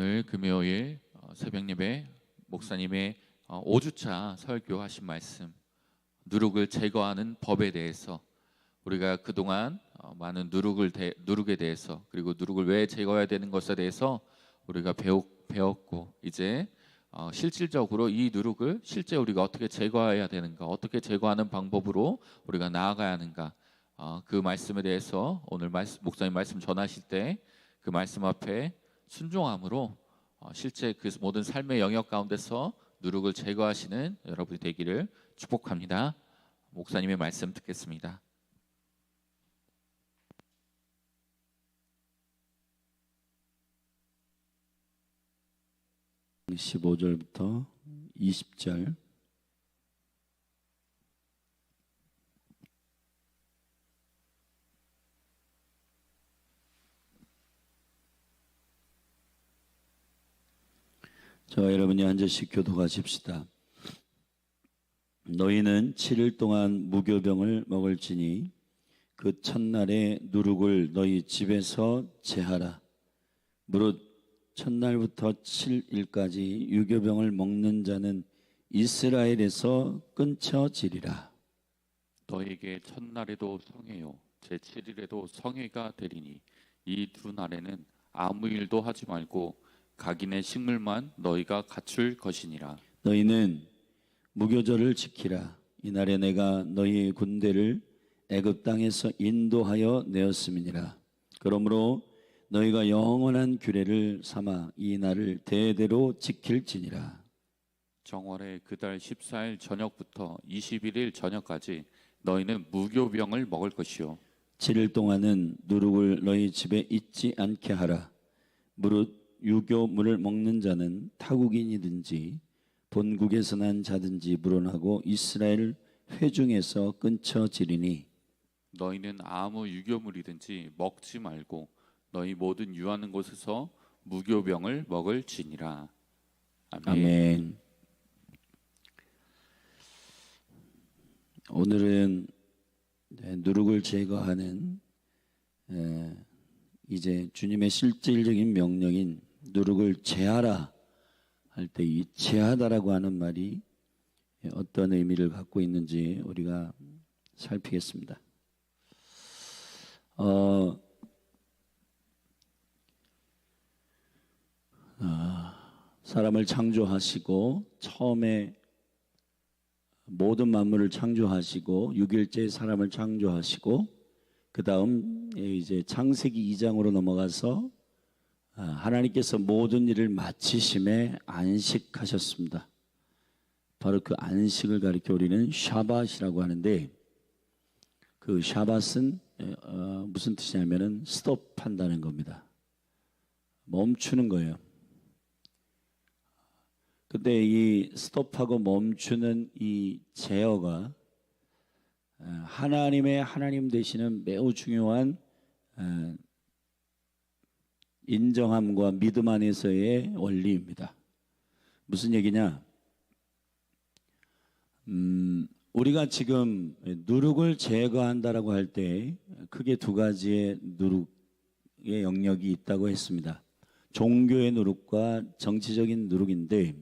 오늘 금요일 새벽 예배 목사님의 5주차 설교하신 말씀, 누룩을 제거하는 법에 대해서, 우리가 그동안 많은 누룩에 대해서, 그리고 누룩을 왜 제거해야 되는 것에 대해서 우리가 배웠고, 이제 실질적으로 이 누룩을 실제 우리가 어떻게 제거해야 되는가, 어떻게 제거하는 방법으로 우리가 나아가야 하는가, 그 말씀에 대해서 오늘 목사님 말씀 전하실 때 그 말씀 앞에 순종함으로 실제 그 모든 삶의 영역 가운데서 누룩을 제거하시는 여러분이 되기를 축복합니다. 목사님의 말씀 듣겠습니다. (15절부터) (20절) 여러분이 앉으시 교독하십시다. 너희는 7일 동안 무교병을 먹을지니 그 첫날에 누룩을 너희 집에서 제하라. 무릇 첫날부터 7일까지 유교병을 먹는 자는 이스라엘에서 끊쳐지리라. 너에게 첫날에도 성회요 제7일에도 성회가 되리니 이 두 날에는 아무 일도 하지 말고 각인의 식물만 너희가 갖출 것이니라. 너희는 무교절을 지키라. 이날에 내가 너희 군대를 애굽 땅에서 인도하여 내었음이니라. 그러므로 너희가 영원한 규례를 삼아 이 날을 대대로 지킬지니라. 정월의 그달 14일 저녁부터 21일 저녁까지 너희는 무교병을 먹을 것이요 7일 동안은 누룩을 너희 집에 있지 않게 하라. 무릇 유교물을 먹는 자는 타국인이든지 본국에서 난 자든지 물어나고 이스라엘 회중에서 끊쳐지리니 너희는 아무 유교물이든지 먹지 말고 너희 모든 유하는 곳에서 무교병을 먹을지니라. 아멘. 아멘. 오늘은 누룩을 제거하는 이제 주님의 실질적인 명령인 누룩을 제하라 할 때 이 제하다라고 하는 말이 어떤 의미를 갖고 있는지 우리가 살피겠습니다. 사람을 창조하시고 처음에 모든 만물을 창조하시고 6일째 사람을 창조하시고 그 다음 이제 창세기 2장으로 넘어가서 하나님께서 모든 일을 마치심에 안식하셨습니다. 바로 그 안식을 가리켜 우리는 샤밧이라고 하는데, 그 샤밧은 무슨 뜻이냐면은 스톱한다는 겁니다. 멈추는 거예요. 근데 이 스톱하고 멈추는 이 제어가 하나님의 하나님 되시는 매우 중요한 인정함과 믿음 안에서의 원리입니다. 무슨 얘기냐? 우리가 지금 누룩을 제거한다라고 할 때 크게 두 가지의 누룩의 영역이 있다고 했습니다. 종교의 누룩과 정치적인 누룩인데,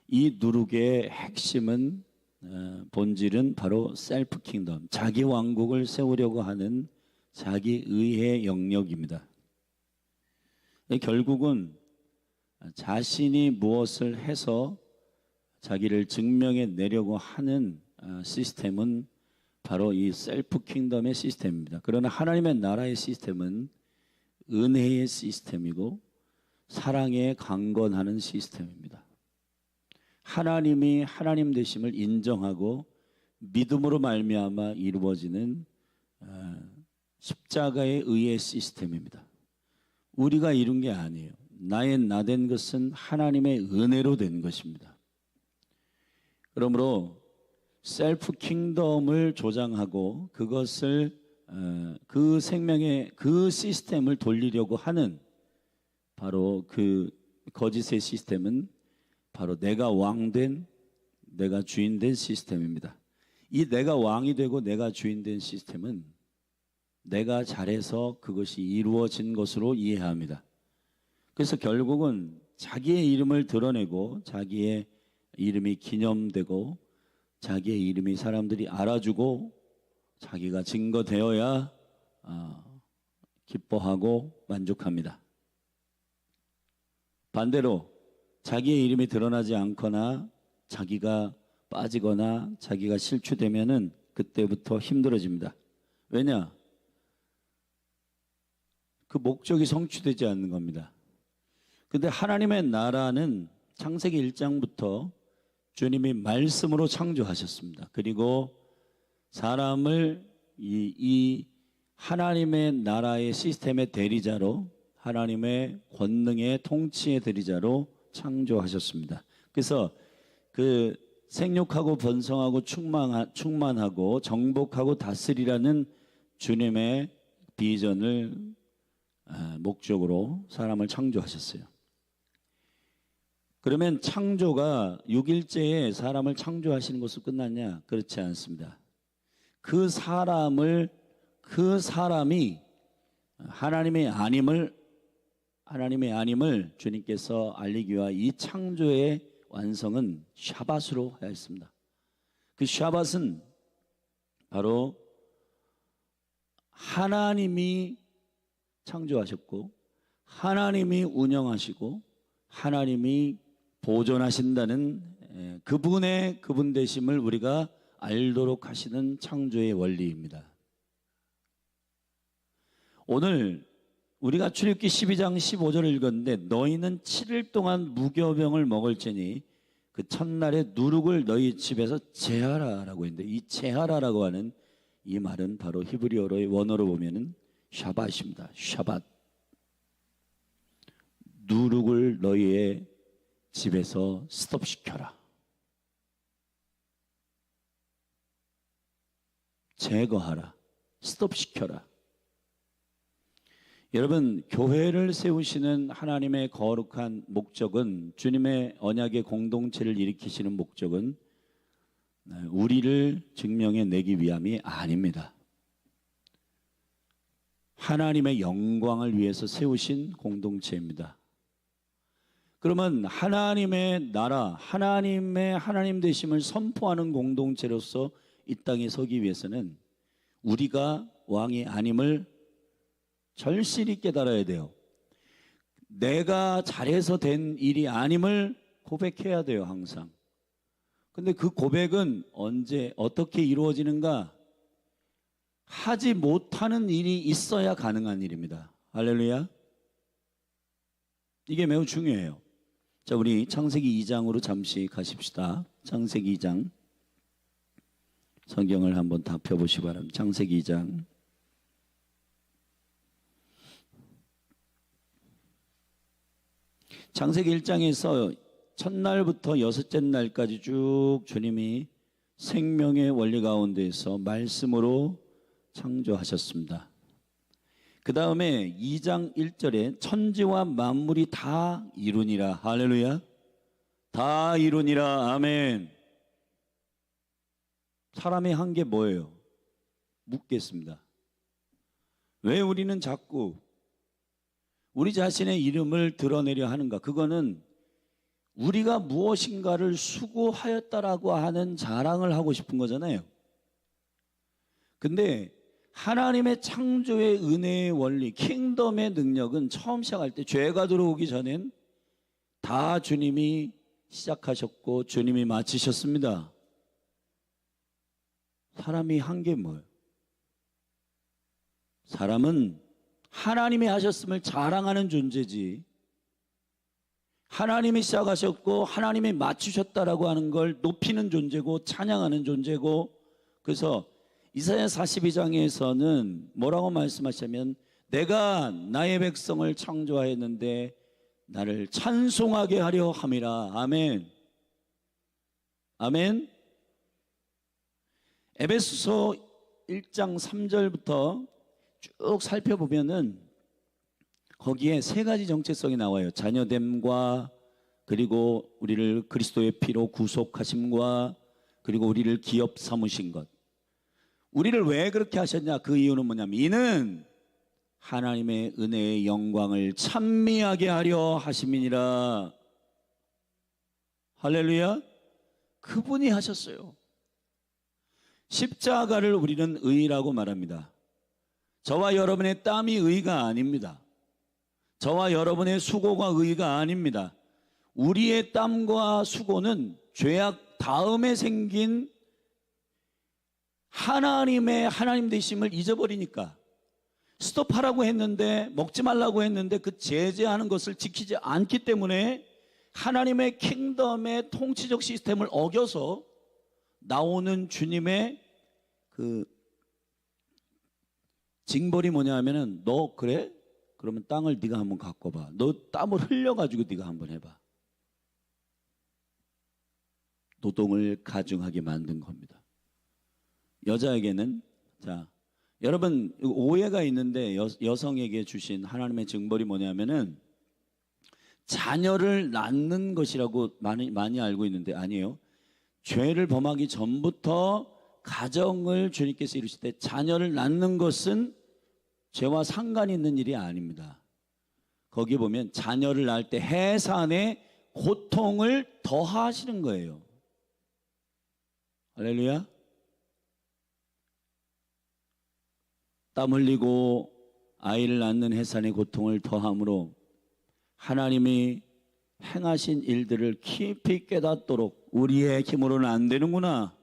이 누룩의 핵심은 본질은 바로 셀프 킹덤, 자기 왕국을 세우려고 하는 자기 의의 영역입니다. 결국은 자신이 무엇을 해서 자기를 증명해 내려고 하는 시스템은 바로 이 셀프 킹덤의 시스템입니다. 그러나 하나님의 나라의 시스템은 은혜의 시스템이고 사랑에 강건하는 시스템입니다. 하나님이 하나님 되심을 인정하고 믿음으로 말미암아 이루어지는 십자가의 의의 시스템입니다. 우리가 이룬 게 아니에요. 나의 나된 것은 하나님의 은혜로 된 것입니다. 그러므로 셀프 킹덤을 조장하고 그것을 그 생명의 그 시스템을 돌리려고 하는 바로 그 거짓의 시스템은 바로 내가 왕된, 내가 주인된 시스템입니다. 이 내가 왕이 되고 내가 주인된 시스템은 내가 잘해서 그것이 이루어진 것으로 이해합니다. 그래서 결국은 자기의 이름을 드러내고 자기의 이름이 기념되고 자기의 이름이 사람들이 알아주고 자기가 증거되어야 기뻐하고 만족합니다. 반대로 자기의 이름이 드러나지 않거나 자기가 빠지거나 자기가 실추되면은 그때부터 힘들어집니다. 왜냐? 그 목적이 성취되지 않는 겁니다. 근데 하나님의 나라는 창세기 1장부터 주님이 말씀으로 창조하셨습니다. 그리고 사람을 이 하나님의 나라의 시스템의 대리자로, 하나님의 권능의 통치의 대리자로 창조하셨습니다. 그래서 그 생육하고 번성하고 충만하고 정복하고 다스리라는 주님의 비전을 목적으로 사람을 창조하셨어요. 그러면 창조가 6일째에 사람을 창조하시는 것으로 끝났냐? 그렇지 않습니다. 그 사람이 하나님의 아님을 주님께서 알리기 위해 이 창조의 완성은 샤밧으로 하였습니다. 그 샤밧은 바로 하나님이 창조하셨고 하나님이 운영하시고 하나님이 보존하신다는 그분 되심을 우리가 알도록 하시는 창조의 원리입니다. 오늘 우리가 출애굽기 12장 15절을 읽었는데 너희는 7일 동안 무교병을 먹을지니 그 첫날에 누룩을 너희 집에서 제하라라고 했는데 이 제하라라고 하는 이 말은 바로 히브리어로의 원어로 보면은 샤밧입니다. 샤밧. 누룩을 너희의 집에서 스톱시켜라. 제거하라. 스톱시켜라. 여러분, 교회를 세우시는 하나님의 거룩한 목적은, 주님의 언약의 공동체를 일으키시는 목적은 우리를 증명해 내기 위함이 아닙니다. 하나님의 영광을 위해서 세우신 공동체입니다. 그러면 하나님의 나라, 하나님의 하나님 되심을 선포하는 공동체로서 이 땅에 서기 위해서는 우리가 왕이 아님을 절실히 깨달아야 돼요. 내가 잘해서 된 일이 아님을 고백해야 돼요, 항상. 근데 그 고백은 언제 어떻게 이루어지는가? 하지 못하는 일이 있어야 가능한 일입니다. 할렐루야. 이게 매우 중요해요. 자, 우리 창세기 2장으로 잠시 가십시다. 창세기 2장. 성경을 한번 다 펴보시기 바랍니다. 창세기 2장. 창세기 1장에서 첫날부터 여섯째 날까지 쭉 주님이 생명의 원리 가운데에서 말씀으로 창조하셨습니다. 그 다음에 2장 1절에 천지와 만물이 다 이루니라. 할렐루야. 다 이루니라. 아멘. 사람의 한 게 뭐예요? 묻겠습니다. 왜 우리는 자꾸 우리 자신의 이름을 드러내려 하는가? 그거는 우리가 무엇인가를 수고하였다라고 하는 자랑을 하고 싶은 거잖아요. 근데 하나님의 창조의 은혜의 원리, 킹덤의 능력은 처음 시작할 때 죄가 들어오기 전엔 다 주님이 시작하셨고 주님이 마치셨습니다. 사람이 한 게 뭐예요? 사람은 하나님이 하셨음을 자랑하는 존재지, 하나님이 시작하셨고 하나님이 마치셨다라고 하는 걸 높이는 존재고 찬양하는 존재고. 그래서 이사야 42장에서는 뭐라고 말씀하시냐면 내가 나의 백성을 창조하였는데 나를 찬송하게 하려 함이라. 아멘. 아멘. 에베소서 1장 3절부터 쭉 살펴보면은 거기에 세 가지 정체성이 나와요. 자녀됨과, 그리고 우리를 그리스도의 피로 구속하심과, 그리고 우리를 기업 삼으신 것. 우리를 왜 그렇게 하셨냐? 그 이유는 뭐냐면 이는 하나님의 은혜의 영광을 찬미하게 하려 하심이니라. 할렐루야. 그분이 하셨어요. 십자가를 우리는 의라고 말합니다. 저와 여러분의 땀이 의가 아닙니다. 저와 여러분의 수고가 의가 아닙니다. 우리의 땀과 수고는 죄악 다음에 생긴 하나님 되심을 잊어버리니까, 스톱하라고 했는데, 먹지 말라고 했는데 그 제재하는 것을 지키지 않기 때문에 하나님의 킹덤의 통치적 시스템을 어겨서 나오는 주님의 그 징벌이 뭐냐 하면은, 너 그래? 그러면 땅을 네가 한번 갖고 봐. 너 땀을 흘려가지고 네가 한번 해봐. 노동을 가중하게 만든 겁니다. 여자에게는, 자, 여러분 오해가 있는데, 여성에게 주신 하나님의 징벌이 뭐냐면은 자녀를 낳는 것이라고 많이 알고 있는데, 아니에요. 죄를 범하기 전부터 가정을 주님께서 이루실 때 자녀를 낳는 것은 죄와 상관이 있는 일이 아닙니다. 거기 보면 자녀를 낳을 때 해산의 고통을 더하시는 거예요. 할렐루야. 땀 흘리고 아이를 낳는 해산의 고통을 더함으로 하나님이 행하신 일들을 깊이 깨닫도록, 우리의 힘으로는 안 되는구나.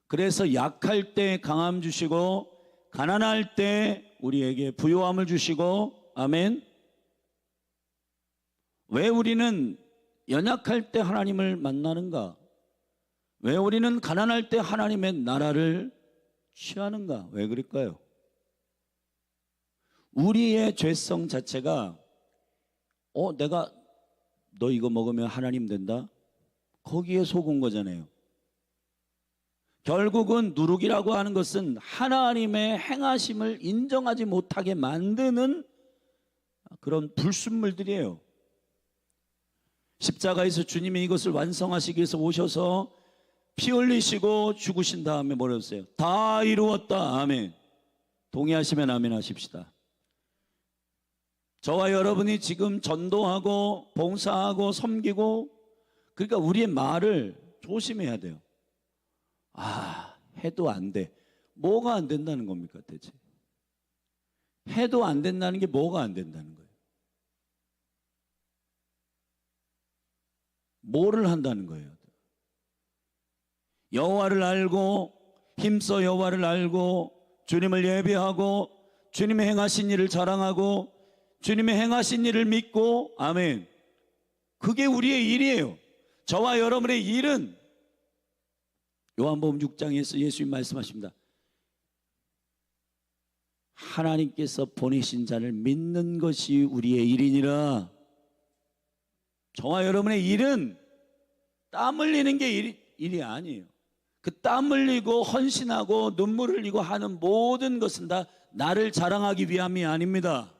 그래서 약할 때 강함 주시고, 가난할 때 우리에게 부요함을 주시고, 아멘. 왜 우리는 연약할 때 하나님을 만나는가? 왜 우리는 가난할 때 하나님의 나라를 취하는가? 왜 그럴까요? 우리의 죄성 자체가, 내가 너 이거 먹으면 하나님 된다? 거기에 속은 거잖아요. 결국은 누룩이라고 하는 것은 하나님의 행하심을 인정하지 못하게 만드는 그런 불순물들이에요. 십자가에서 주님이 이것을 완성하시기 위해서 오셔서 피 흘리시고 죽으신 다음에 뭐라고 했어요? 다 이루었다. 아멘. 동의하시면 아멘 하십시다. 저와 여러분이 지금 전도하고 봉사하고 섬기고, 그러니까 우리의 말을 조심해야 돼요. 해도 안 돼. 뭐가 안 된다는 겁니까 대체? 해도 안 된다는 게 뭐가 안 된다는 거예요? 뭐를 한다는 거예요? 여호와를 알고, 힘써 여호와를 알고, 주님을 예배하고, 주님의 행하신 일을 자랑하고, 주님의 행하신 일을 믿고, 아멘. 그게 우리의 일이에요. 저와 여러분의 일은, 요한복음 6장에서 예수님 말씀하십니다. 하나님께서 보내신 자를 믿는 것이 우리의 일이니라. 저와 여러분의 일은 땀 흘리는 게 일이 아니에요. 그 땀 흘리고 헌신하고 눈물 흘리고 하는 모든 것은 다 나를 자랑하기 위함이 아닙니다.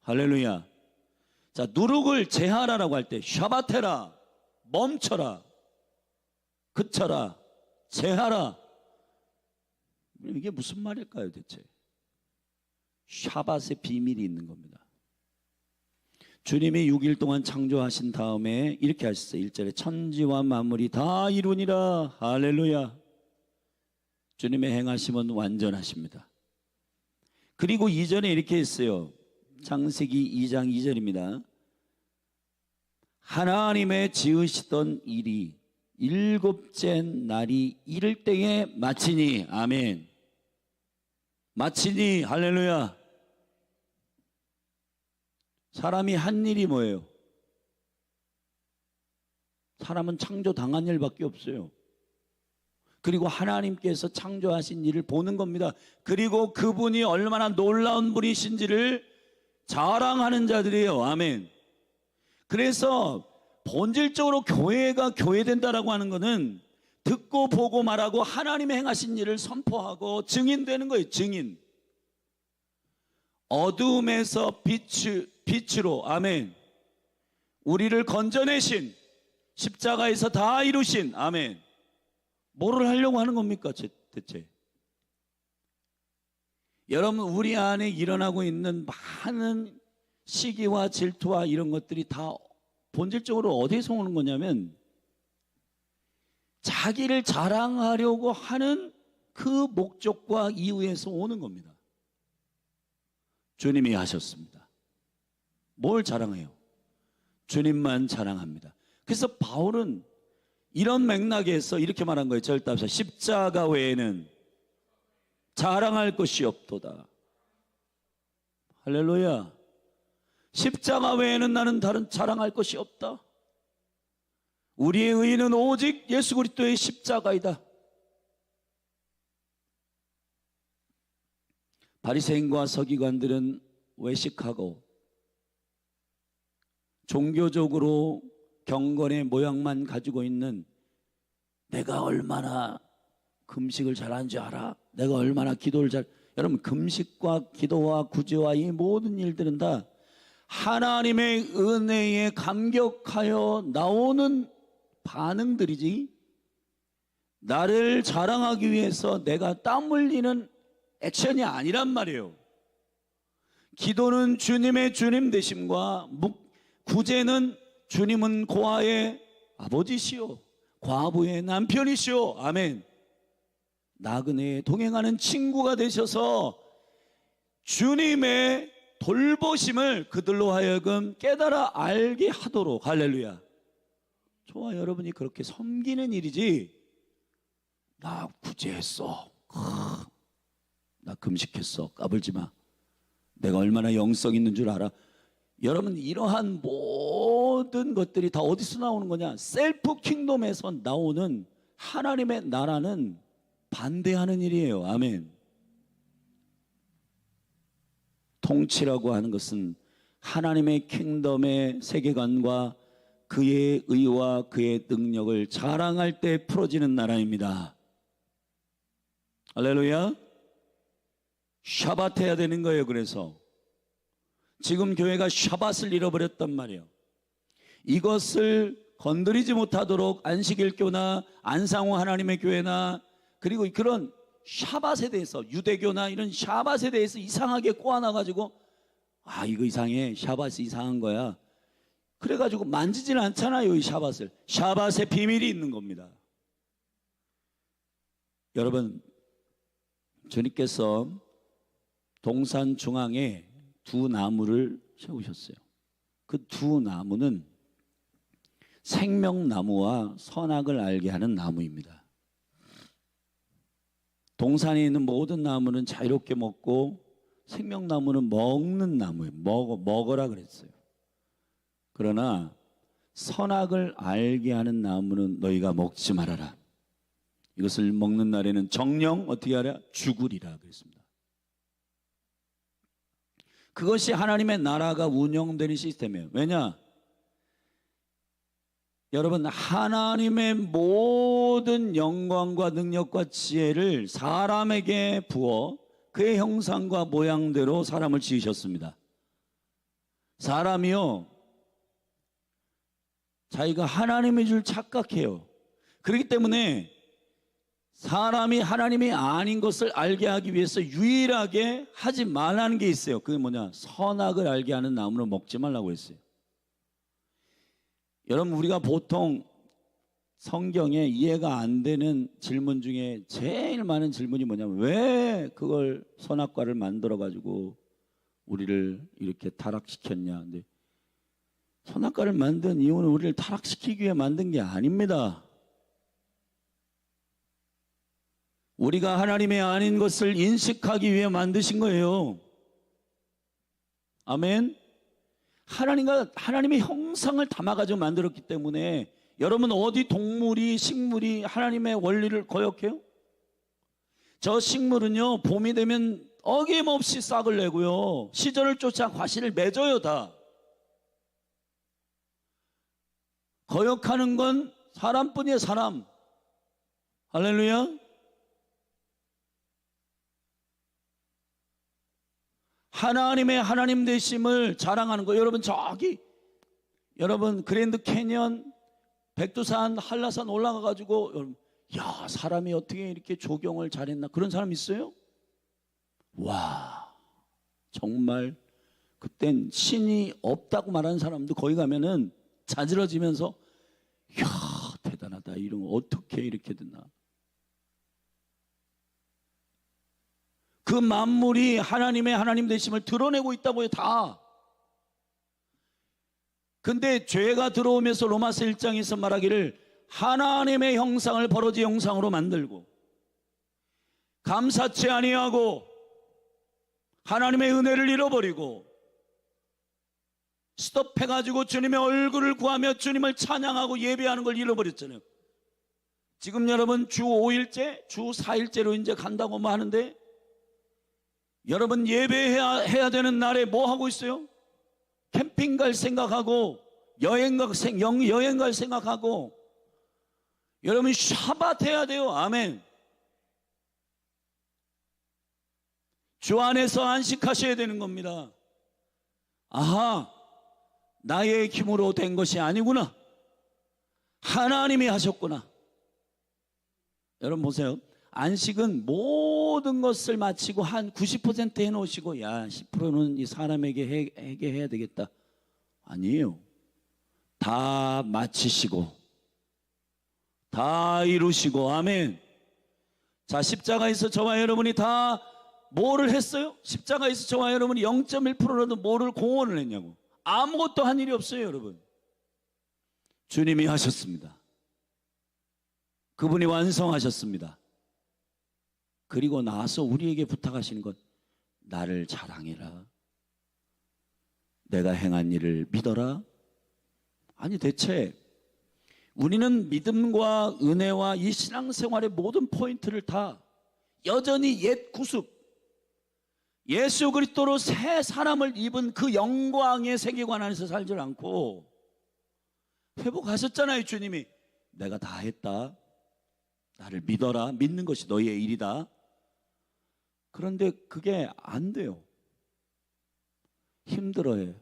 할렐루야. 자, 누룩을 제하라라고 할 때 샤바테라, 멈춰라, 그쳐라, 제하라. 이게 무슨 말일까요 대체? 샤밧의 비밀이 있는 겁니다. 주님이 6일 동안 창조하신 다음에 이렇게 하셨어요. 1절에 천지와 만물이 다 이루니라. 할렐루야. 주님의 행하심은 완전하십니다. 그리고 2절에 이렇게 했어요. 창세기 2장 2절입니다. 하나님의 지으시던 일이 일곱째 날이 이를 때에 마치니. 아멘. 마치니. 할렐루야. 사람이 한 일이 뭐예요? 사람은 창조당한 일밖에 없어요. 그리고 하나님께서 창조하신 일을 보는 겁니다. 그리고 그분이 얼마나 놀라운 분이신지를 자랑하는 자들이에요. 아멘. 그래서 본질적으로 교회가 교회된다라고 하는 것은 듣고 보고 말하고 하나님의 행하신 일을 선포하고 증인되는 거예요. 증인. 어두움에서 빛으로, 아멘. 우리를 건져내신, 십자가에서 다 이루신, 아멘. 뭐를 하려고 하는 겁니까 대체? 여러분, 우리 안에 일어나고 있는 많은 시기와 질투와 이런 것들이 다 본질적으로 어디서 오는 거냐면 자기를 자랑하려고 하는 그 목적과 이유에서 오는 겁니다. 주님이 하셨습니다. 뭘 자랑해요? 주님만 자랑합니다. 그래서 바울은 이런 맥락에서 이렇게 말한 거예요. 절답사 십자가 외에는 자랑할 것이 없도다. 할렐루야. 십자가 외에는 나는 다른 자랑할 것이 없다. 우리의 의의는 오직 예수 그리스도의 십자가이다. 바리새인과 서기관들은 외식하고 종교적으로 경건의 모양만 가지고 있는, 내가 얼마나 금식을 잘하는 줄 알아? 내가 얼마나 기도를 여러분, 금식과 기도와 구제와 이 모든 일들은 다 하나님의 은혜에 감격하여 나오는 반응들이지, 나를 자랑하기 위해서 내가 땀 흘리는 액션이 아니란 말이에요. 기도는 주님의 주님 되심과 구제는 주님은 고아의 아버지시오, 과부의 남편이시오. 아멘. 나그네에 동행하는 친구가 되셔서 주님의 돌보심을 그들로 하여금 깨달아 알게 하도록. 할렐루야. 저와 여러분이 그렇게 섬기는 일이지, 나 구제했어, 나 금식했어, 까불지 마, 내가 얼마나 영성 있는 줄 알아. 여러분, 이러한 모든 것들이 다 어디서 나오는 거냐? 셀프 킹덤에서 나오는 하나님의 나라는 반대하는 일이에요. 아멘. 통치라고 하는 것은 하나님의 킹덤의 세계관과 그의 의와 그의 능력을 자랑할 때 풀어지는 나라입니다. 할렐루야. 샤밧 해야 되는 거예요. 그래서 지금 교회가 샤밧을 잃어버렸단 말이에요. 이것을 건드리지 못하도록 안식일교나 안상호 하나님의 교회나 그리고 그런 샤밧에 대해서, 유대교나 이런 샤밧에 대해서 이상하게 꼬아놔가지고, 이거 이상해, 샤밧이 이상한 거야, 그래가지고 만지지는 않잖아요. 이 샤밧을. 샤밧의 비밀이 있는 겁니다. 여러분, 주님께서 동산 중앙에 두 나무를 세우셨어요. 그 두 나무는 생명나무와 선악을 알게 하는 나무입니다. 동산에 있는 모든 나무는 자유롭게 먹고 생명나무는 먹는 나무예요. 먹어라 그랬어요. 그러나 선악을 알게 하는 나무는 너희가 먹지 말아라. 이것을 먹는 날에는 정령 어떻게 하랴? 죽으리라 그랬습니다. 그것이 하나님의 나라가 운영되는 시스템이에요. 왜냐? 여러분, 하나님의 모든 영광과 능력과 지혜를 사람에게 부어 그의 형상과 모양대로 사람을 지으셨습니다. 사람이요, 자기가 하나님인 줄 착각해요. 그렇기 때문에 사람이 하나님이 아닌 것을 알게 하기 위해서 유일하게 하지 말라는 게 있어요. 그게 뭐냐? 선악을 알게 하는 나무는 먹지 말라고 했어요. 여러분, 우리가 보통 성경에 이해가 안 되는 질문 중에 제일 많은 질문이 뭐냐면, 왜 그걸 선악과를 만들어 가지고 우리를 이렇게 타락시켰냐. 근데 선악과를 만든 이유는 우리를 타락시키기 위해 만든 게 아닙니다. 우리가 하나님의 아닌 것을 인식하기 위해 만드신 거예요. 아멘. 하나님의 형상을 담아가지고 만들었기 때문에, 여러분, 어디 동물이, 식물이 하나님의 원리를 거역해요? 저 식물은요, 봄이 되면 어김없이 싹을 내고요, 시절을 쫓아 과실을 맺어요. 다 거역하는 건 사람뿐이에요. 사람. 할렐루야. 하나님의 하나님 되심을 자랑하는 거예요. 여러분 그랜드 캐니언, 백두산, 한라산 올라가 가지고, 야, 사람이 어떻게 이렇게 조경을 잘했나, 그런 사람 있어요? 와, 정말 그땐 신이 없다고 말하는 사람도 거기 가면은 자지러지면서 이야 대단하다, 이런 거 어떻게 이렇게 됐나. 그 만물이 하나님의 하나님 되심을 드러내고 있다고요, 다. 근데 죄가 들어오면서 로마서 1장에서 말하기를 하나님의 형상을 버러지 형상으로 만들고 감사치 아니하고 하나님의 은혜를 잃어버리고 스톱해가지고 주님의 얼굴을 구하며 주님을 찬양하고 예배하는 걸 잃어버렸잖아요. 지금 여러분 주 5일째, 주 4일째로 이제 간다고 하는데 여러분 예배해야 되는 날에 뭐 하고 있어요? 캠핑 갈 생각하고 여행 갈 생각하고 여러분 샤밧 해야 돼요. 아멘. 주 안에서 안식하셔야 되는 겁니다. 아하, 나의 힘으로 된 것이 아니구나. 하나님이 하셨구나. 여러분 보세요. 안식은 모든 것을 마치고 한 90% 해놓으시고 야 10%는 이 사람에게 해야 되겠다. 아니에요. 다 마치시고 다 이루시고 아멘. 자, 십자가에서 저와 여러분이 다 뭐를 했어요? 십자가에서 저와 여러분이 0.1%라도 뭐를 공헌을 했냐고. 아무것도 한 일이 없어요, 여러분. 주님이 하셨습니다. 그분이 완성하셨습니다. 그리고 나서 우리에게 부탁하시는 것, 나를 자랑해라. 내가 행한 일을 믿어라. 아니 대체 우리는 믿음과 은혜와 이 신앙생활의 모든 포인트를 다 여전히 옛 구습, 예수 그리스도로 새 사람을 입은 그 영광의 세계관 안에서 살지 않고 회복하셨잖아요. 주님이 내가 다 했다. 나를 믿어라. 믿는 것이 너희의 일이다. 그런데 그게 안 돼요. 힘들어요.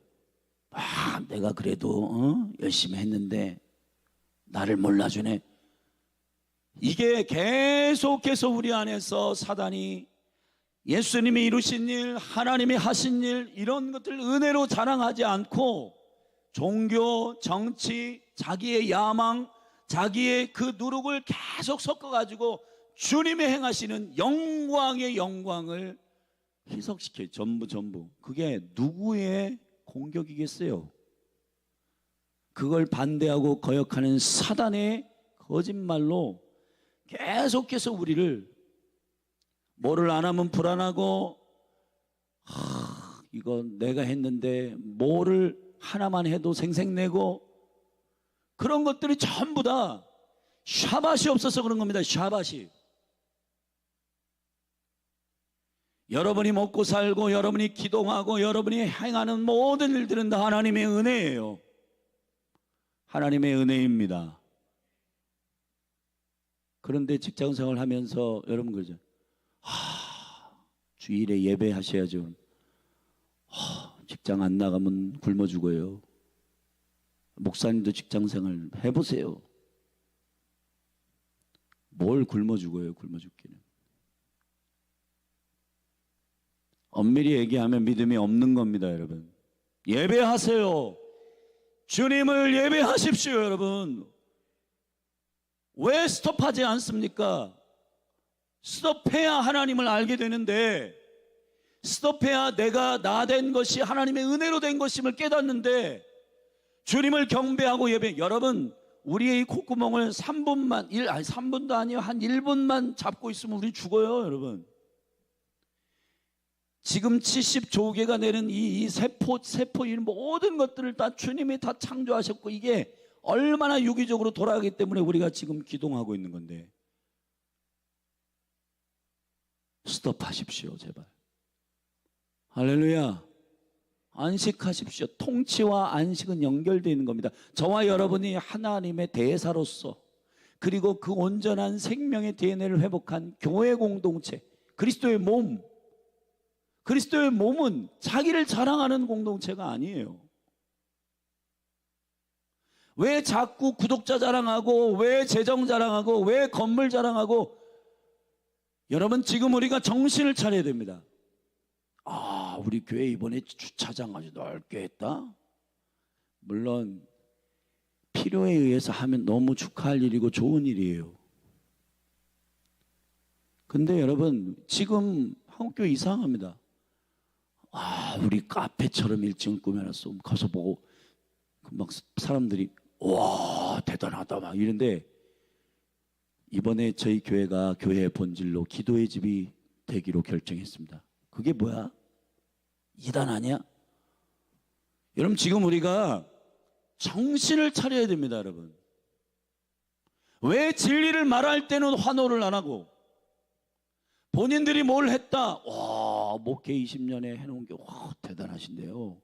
내가 그래도 열심히 했는데 나를 몰라주네. 이게 계속해서 우리 안에서 사단이 예수님이 이루신 일, 하나님이 하신 일, 이런 것들 은혜로 자랑하지 않고 종교, 정치, 자기의 야망, 자기의 그 누룩을 계속 섞어가지고 주님이 행하시는 영광의 영광을 희석시켜요. 전부. 그게 누구의 공격이겠어요? 그걸 반대하고 거역하는 사단의 거짓말로 계속해서 우리를 뭐를 안 하면 불안하고 이거 내가 했는데 뭐를 하나만 해도 생색내고 그런 것들이 전부 다 샤밧이 없어서 그런 겁니다. 샤밧이. 여러분이 먹고 살고 여러분이 기도하고 여러분이 행하는 모든 일들은 다 하나님의 은혜예요. 하나님의 은혜입니다. 그런데 직장생활 하면서 여러분 그러죠. 주일에 예배하셔야죠. 직장 안 나가면 굶어 죽어요. 목사님도 직장생활 해보세요. 뭘 굶어 죽어요. 굶어 죽기는. 엄밀히 얘기하면 믿음이 없는 겁니다. 여러분 예배하세요. 주님을 예배하십시오. 여러분 왜 스톱하지 않습니까? 스톱해야 하나님을 알게 되는데, 스톱해야 내가 나 된 것이 하나님의 은혜로 된 것임을 깨닫는데, 주님을 경배하고 예배. 여러분 우리의 이 콧구멍을 3분도 아니요 한 1분만 잡고 있으면 우리 죽어요. 여러분 지금 70조개가 내는 이 세포 이 모든 것들을 다 주님이 다 창조하셨고 이게 얼마나 유기적으로 돌아가기 때문에 우리가 지금 기동하고 있는 건데, 스톱하십시오 제발. 할렐루야. 안식하십시오. 통치와 안식은 연결되어 있는 겁니다. 저와 여러분이 하나님의 대사로서, 그리고 그 온전한 생명의 DNA를 회복한 교회 공동체, 그리스도의 몸. 그리스도의 몸은 자기를 자랑하는 공동체가 아니에요. 왜 자꾸 구독자 자랑하고, 왜 재정 자랑하고, 왜 건물 자랑하고. 여러분 지금 우리가 정신을 차려야 됩니다. 우리 교회 이번에 주차장 아주 넓게 했다. 물론 필요에 의해서 하면 너무 축하할 일이고 좋은 일이에요. 근데 여러분 지금 한국교회 이상합니다. 우리 카페처럼 1층을 꾸며놨어. 가서 보고 막 사람들이 와 대단하다 막 이런데, 이번에 저희 교회가 교회의 본질로 기도의 집이 되기로 결정했습니다. 그게 뭐야? 이단 아니야? 여러분 지금 우리가 정신을 차려야 됩니다. 여러분 왜 진리를 말할 때는 환호를 안 하고 본인들이 뭘 했다, 와 목회 20년에 해놓은 게 와 대단하신데요.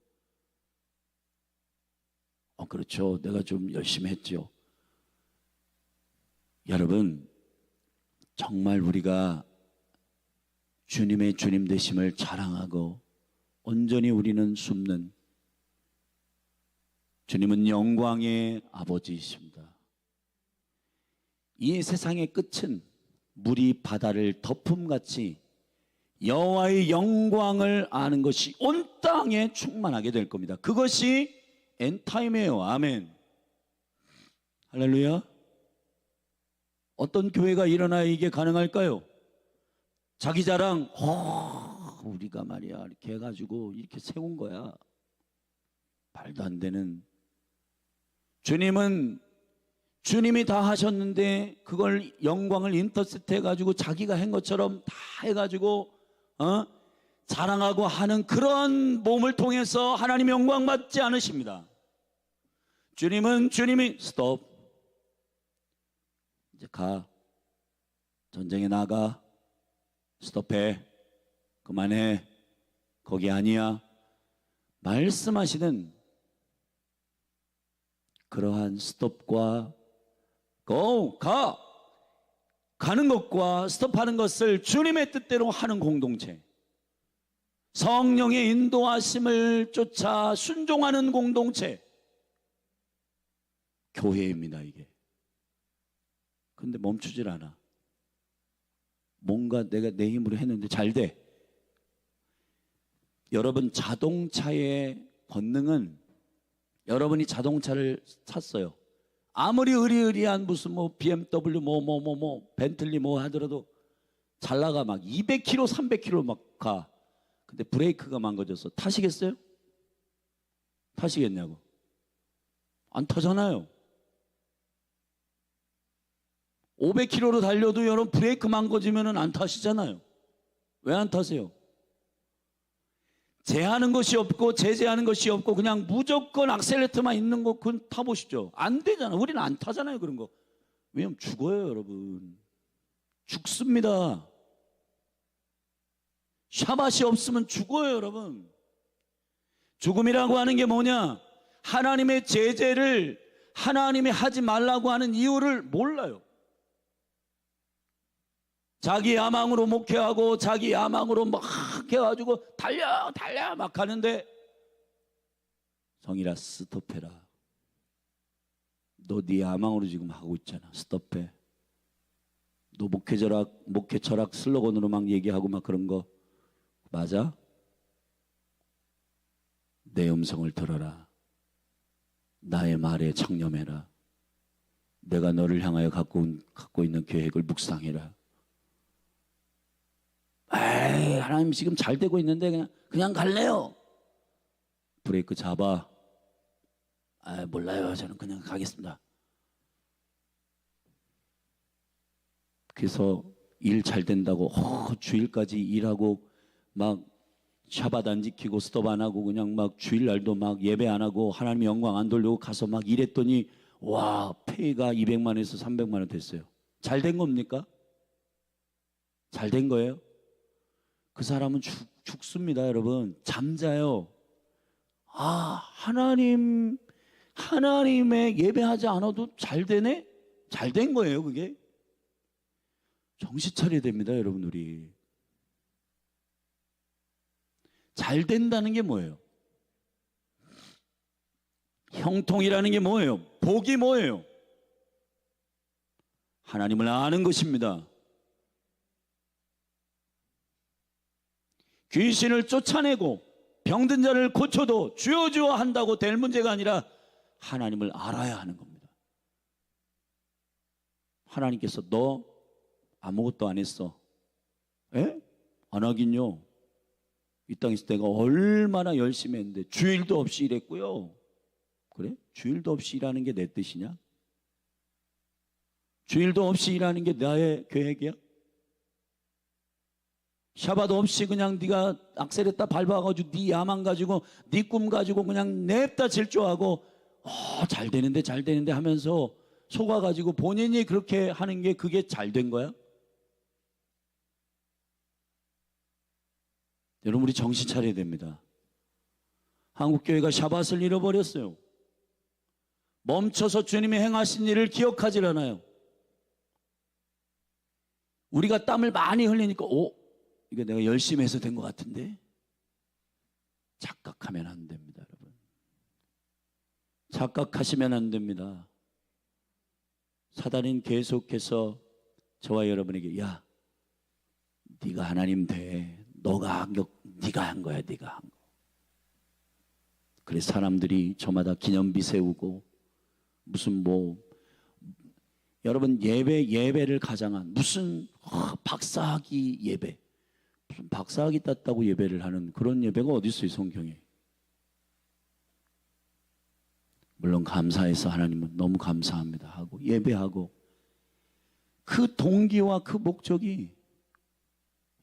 그렇죠. 내가 좀 열심히 했죠. 여러분 정말 우리가 주님의 주님 되심을 자랑하고 온전히 우리는 숨는, 주님은 영광의 아버지이십니다. 이 세상의 끝은 물이 바다를 덮음같이 여호와의 영광을 아는 것이 온 땅에 충만하게 될 겁니다. 그것이 엔타임이에요. 아멘. 할렐루야. 어떤 교회가 일어나야 이게 가능할까요? 자기 자랑, 우리가 말이야 이렇게 해가지고 이렇게 세운 거야. 말도 안 되는. 주님은 주님이 다 하셨는데 그걸 영광을 인터셉트 해가지고 자기가 한 것처럼 다 해가지고 자랑하고 하는 그런 몸을 통해서 하나님 영광 받지 않으십니다. 주님은 주님이 스톱, 이제 가, 전쟁에 나가, 스톱해, 그만해, 거기 아니야 말씀하시는 그러한 스톱과 고, 가는 것과 스톱하는 것을 주님의 뜻대로 하는 공동체, 성령의 인도하심을 쫓아 순종하는 공동체, 교회입니다. 이게. 근데 멈추질 않아. 뭔가 내가 내 힘으로 했는데 잘 돼. 여러분 자동차의 권능은, 여러분이 자동차를 샀어요. 아무리 의리의리한 무슨 BMW 벤틀리 하더라도 잘 나가 막 200km 300km 막 가. 근데 브레이크가 망가져서 타시겠어요? 타시겠냐고. 안 타잖아요. 500km로 달려도 여러분 브레이크 망가지면 안 타시잖아요. 왜 안 타세요? 제하는 것이 없고 제재하는 것이 없고 그냥 무조건 악셀레터만 있는 거 그건 타보시죠. 안 되잖아. 우리는 안 타잖아요. 그런 거. 왜냐면 죽어요. 여러분 죽습니다. 샤밧이 없으면 죽어요. 여러분 죽음이라고 하는 게 뭐냐? 하나님의 제재를 하나님이 하지 말라고 하는 이유를 몰라요. 자기 야망으로 목회하고 자기 야망으로 막 해가지고 달려 막 하는데, 성일아 스톱해라. 너 네 야망으로 지금 하고 있잖아. 스톱해. 너 목회 철학 슬로건으로 막 얘기하고 막 그런 거 맞아? 내 음성을 들어라. 나의 말에 청렴해라. 내가 너를 향하여 갖고 있는 계획을 묵상해라. 에이, 하나님 지금 잘 되고 있는데 그냥 갈래요. 브레이크 잡아. 몰라요. 저는 그냥 가겠습니다. 그래서 일 잘 된다고 주일까지 일하고 막 샤밧 안 지키고 스톱 안 하고 그냥 막 주일날도 막 예배 안 하고 하나님 영광 안 돌리고 가서 막 일했더니 와 페이가 200만에서 300만 원 됐어요. 잘 된 겁니까? 잘 된 거예요? 그 사람은 죽습니다. 여러분 잠자요. 하나님의 예배하지 않아도 잘 되네? 잘 된 거예요. 그게 정신 차려야 됩니다. 여러분 우리 잘 된다는 게 뭐예요? 형통이라는 게 뭐예요? 복이 뭐예요? 하나님을 아는 것입니다. 귀신을 쫓아내고 병든 자를 고쳐도 주여 주여 한다고 될 문제가 아니라 하나님을 알아야 하는 겁니다. 하나님께서 너 아무것도 안 했어. 에? 안 하긴요. 이 땅에 있을 때가 얼마나 열심히 했는데 주일도 없이 일했고요. 그래? 주일도 없이 일하는 게 내 뜻이냐? 주일도 없이 일하는 게 나의 계획이야? 샤바도 없이 그냥 네가 악셀에다 밟아가지고 네 야망 가지고 네 꿈 가지고 그냥 냅다 질주하고 잘 되는데 잘 되는데 하면서 속아가지고 본인이 그렇게 하는 게 그게 잘 된 거야? 여러분 우리 정신 차려야 됩니다. 한국교회가 샤밧을 잃어버렸어요. 멈춰서 주님이 행하신 일을 기억하질 않아요. 우리가 땀을 많이 흘리니까 이거 내가 열심히 해서 된 것 같은데? 착각하면 안 됩니다, 여러분. 착각하시면 안 됩니다. 사단은 계속해서 저와 여러분에게 야, 네가 하나님 돼. 네가 한 거야, 네가 한 거. 그래서 사람들이 저마다 기념비 세우고 무슨 여러분 예배를 가장한 무슨 박사학위 예배, 무슨 박사학위 땄다고 예배를 하는 그런 예배가 어디 있어요, 성경에? 물론 감사해서 하나님은 너무 감사합니다 하고 예배하고 그 동기와 그 목적이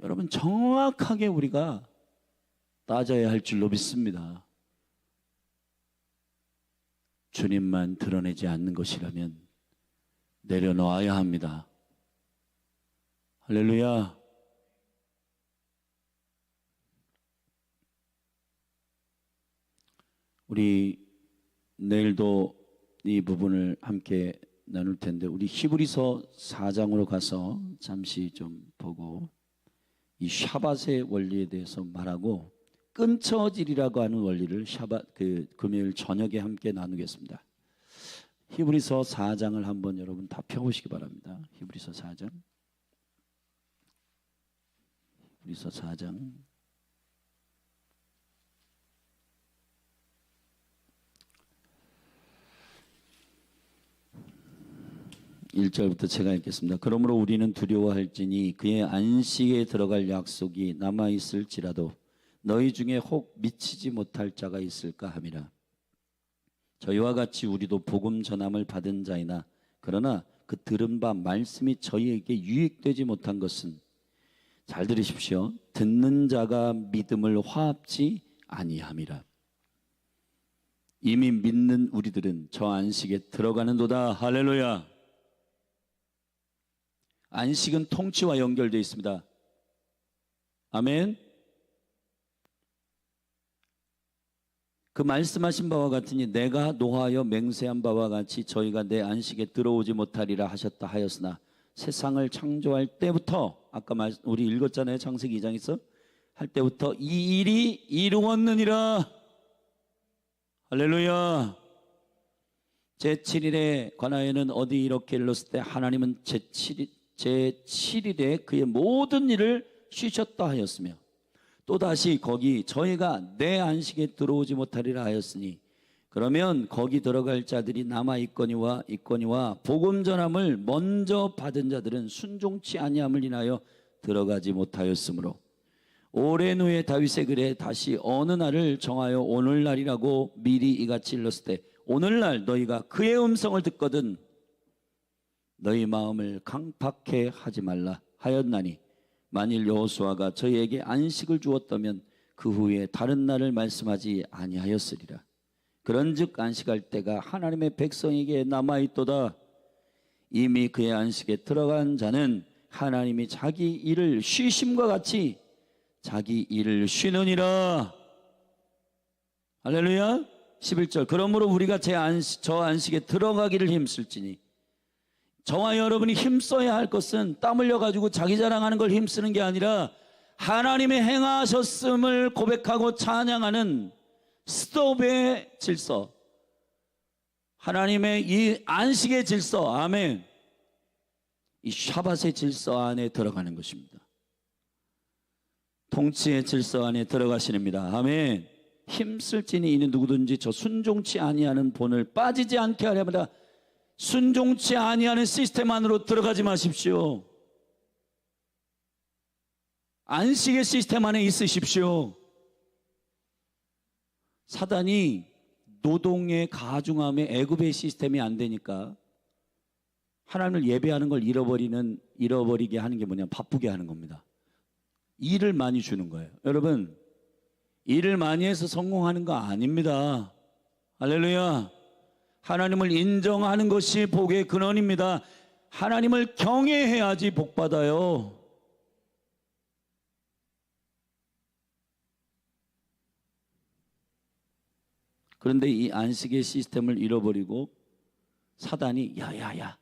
여러분 정확하게 우리가 따져야 할 줄로 믿습니다. 주님만 드러내지 않는 것이라면 내려놓아야 합니다. 할렐루야. 우리 내일도 이 부분을 함께 나눌 텐데 우리 히브리서 4장으로 가서 잠시 좀 보고 이 샤밧의 원리에 대해서 말하고 끊쳐질이라고 하는 원리를 금요일 저녁에 함께 나누겠습니다. 히브리서 4장을 한번 여러분 다 펴보시기 바랍니다. 히브리서 4장. 히브리서 4장. 1절부터 제가 읽겠습니다. 그러므로 우리는 두려워할지니 그의 안식에 들어갈 약속이 남아있을지라도 너희 중에 혹 미치지 못할 자가 있을까 함이라. 저희와 같이 우리도 복음 전함을 받은 자이나 그러나 그 들은 바 말씀이 저희에게 유익되지 못한 것은 잘 들으십시오. 듣는 자가 믿음을 화합지 아니함이라. 이미 믿는 우리들은 저 안식에 들어가는도다. 할렐루야. 안식은 통치와 연결되어 있습니다. 아멘. 그 말씀하신 바와 같으니 내가 노하여 맹세한 바와 같이 저희가 내 안식에 들어오지 못하리라 하셨다 하였으나 세상을 창조할 때부터 아까 우리 읽었잖아요. 창세기 2장에서 할 때부터 이 일이 이루었느니라. 할렐루야. 제7일에 관하여는 어디 이렇게 일렀을 때 하나님은 제7일에 그의 모든 일을 쉬셨다 하였으며 또다시 거기 저희가 내 안식에 들어오지 못하리라 하였으니 그러면 거기 들어갈 자들이 남아있거니와 복음 전함을 먼저 받은 자들은 순종치 아니함을 인하여 들어가지 못하였으므로 오랜 후에 다윗의 글에 다시 어느 날을 정하여 오늘날이라고 미리 이같이 일렀을 때 오늘날 너희가 그의 음성을 듣거든 너희 마음을 강팍해 하지 말라 하였나니 만일 여호수아가 저희에게 안식을 주었다면 그 후에 다른 날을 말씀하지 아니하였으리라. 그런즉 안식할 때가 하나님의 백성에게 남아있도다. 이미 그의 안식에 들어간 자는 하나님이 자기 일을 쉬심과 같이 자기 일을 쉬느니라. 할렐루야. 11절 그러므로 우리가 저 안식에 들어가기를 힘쓸지니 저와 여러분이 힘써야 할 것은 땀 흘려가지고 자기 자랑하는 걸 힘쓰는 게 아니라 하나님의 행하셨음을 고백하고 찬양하는 스톱의 질서, 하나님의 이 안식의 질서, 아멘. 이 샤밧의 질서 안에 들어가는 것입니다. 통치의 질서 안에 들어가시렵니다. 아멘. 힘쓸지니 이는 누구든지 저 순종치 아니하는 본을 빠지지 않게 하려면 순종치 아니하는 시스템 안으로 들어가지 마십시오. 안식의 시스템 안에 있으십시오. 사단이 노동의 가중함에 애굽의 시스템이 안 되니까 하나님을 예배하는 걸 잃어버리게 하는 게 뭐냐? 바쁘게 하는 겁니다. 일을 많이 주는 거예요. 여러분, 일을 많이 해서 성공하는 거 아닙니다. 할렐루야. 하나님을 인정하는 것이 복의 근원입니다. 하나님을 경외해야지 복 받아요. 그런데 이 안식의 시스템을 잃어버리고 사단이 야야야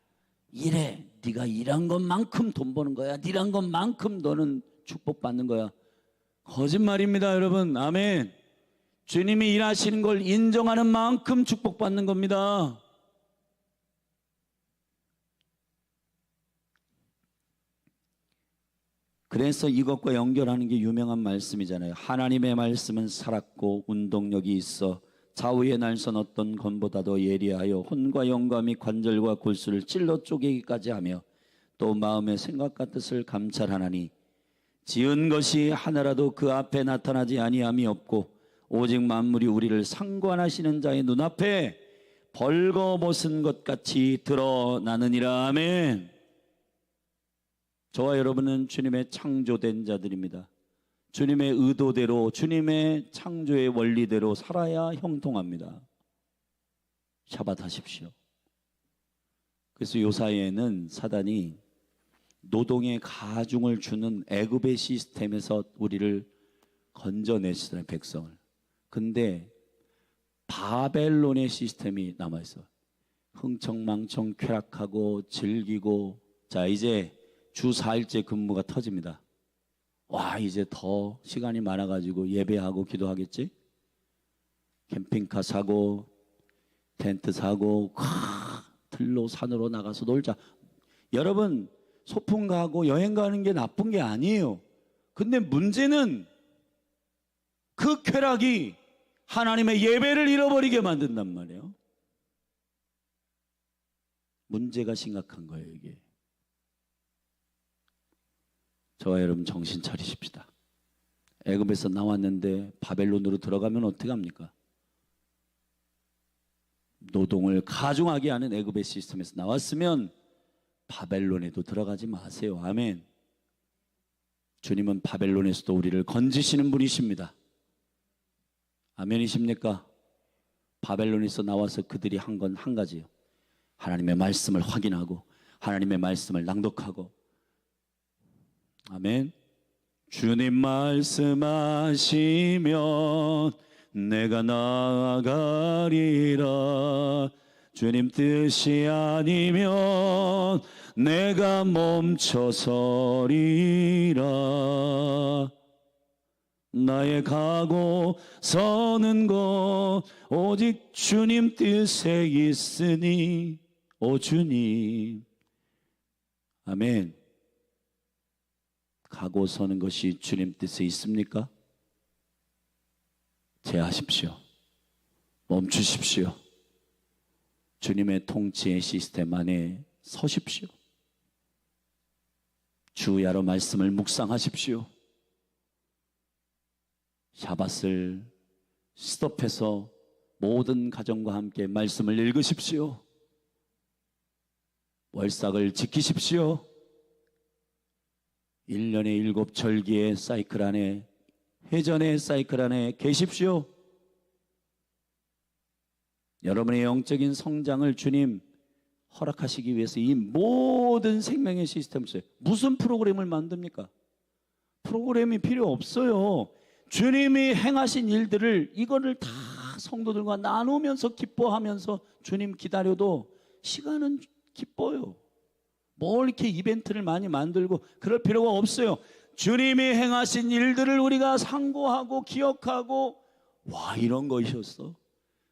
일해, 네가 일한 것만큼 돈 버는 거야, 네가 일한 것만큼 너는 축복받는 거야. 거짓말입니다, 여러분. 아멘. 주님이 일하시는 걸 인정하는 만큼 축복받는 겁니다. 그래서 이것과 연결하는 게 유명한 말씀이잖아요. 하나님의 말씀은 살았고 운동력이 있어 좌우의 날선 어떤 건보다도 예리하여 혼과 영감이 관절과 골수를 찔러 쪼개기까지 하며 또 마음의 생각과 뜻을 감찰하나니 지은 것이 하나라도 그 앞에 나타나지 아니함이 없고 오직 만물이 우리를 상관하시는 자의 눈앞에 벌거벗은 것 같이 드러나느니라. 아멘. 저와 여러분은 주님의 창조된 자들입니다. 주님의 의도대로 주님의 창조의 원리대로 살아야 형통합니다. 샤밧 하십시오. 그래서 요 사이에는 사단이 노동의 가중을 주는 애굽의 시스템에서 우리를 건져내시더라고요, 백성을. 근데 바벨론의 시스템이 남아있어요. 흥청망청 쾌락하고 즐기고. 자, 이제 주 4일째 근무가 터집니다. 와, 이제 더 시간이 많아가지고 예배하고 기도하겠지? 캠핑카 사고 텐트 사고 들로 산으로 나가서 놀자. 여러분, 소풍 가고 여행 가는 게 나쁜 게 아니에요. 근데 문제는 그 쾌락이 하나님의 예배를 잃어버리게 만든단 말이에요. 문제가 심각한 거예요, 이게. 저와 여러분 정신 차리십시다. 애굽에서 나왔는데 바벨론으로 들어가면 어떻게 합니까? 노동을 가중하게 하는 애굽의 시스템에서 나왔으면 바벨론에도 들어가지 마세요. 아멘. 주님은 바벨론에서도 우리를 건지시는 분이십니다. 아멘이십니까? 바벨론에서 나와서 그들이 한 건 한 가지예요. 하나님의 말씀을 확인하고 하나님의 말씀을 낭독하고. 아멘. 주님 말씀하시면 내가 나아가리라. 주님 뜻이 아니면 내가 멈춰서리라. 나의 가고 서는 것 오직 주님 뜻에 있으니. 오 주님. 아멘. 가고 서는 것이 주님 뜻에 있습니까? 제하십시오. 멈추십시오. 주님의 통치의 시스템 안에 서십시오. 주야로 말씀을 묵상하십시오. 샤밧을 스톱해서 모든 가정과 함께 말씀을 읽으십시오. 월삭을 지키십시오. 1년에 7 절기의 사이클 안에, 회전의 사이클 안에 계십시오. 여러분의 영적인 성장을 주님 허락하시기 위해서 이 모든 생명의 시스템을 써요. 무슨 프로그램을 만듭니까? 프로그램이 필요 없어요. 주님이 행하신 일들을 이거를 다 성도들과 나누면서 기뻐하면서 주님 기다려도 시간은 기뻐요. 뭘 이렇게 이벤트를 많이 만들고 그럴 필요가 없어요. 주님이 행하신 일들을 우리가 상고하고 기억하고, 와, 이런 것이었어.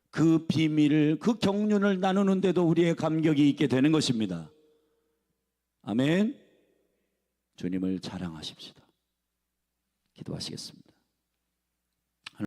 그 비밀을, 그 경륜을 나누는데도 우리의 감격이 있게 되는 것입니다. 아멘. 주님을 자랑하십시다. 기도하시겠습니다.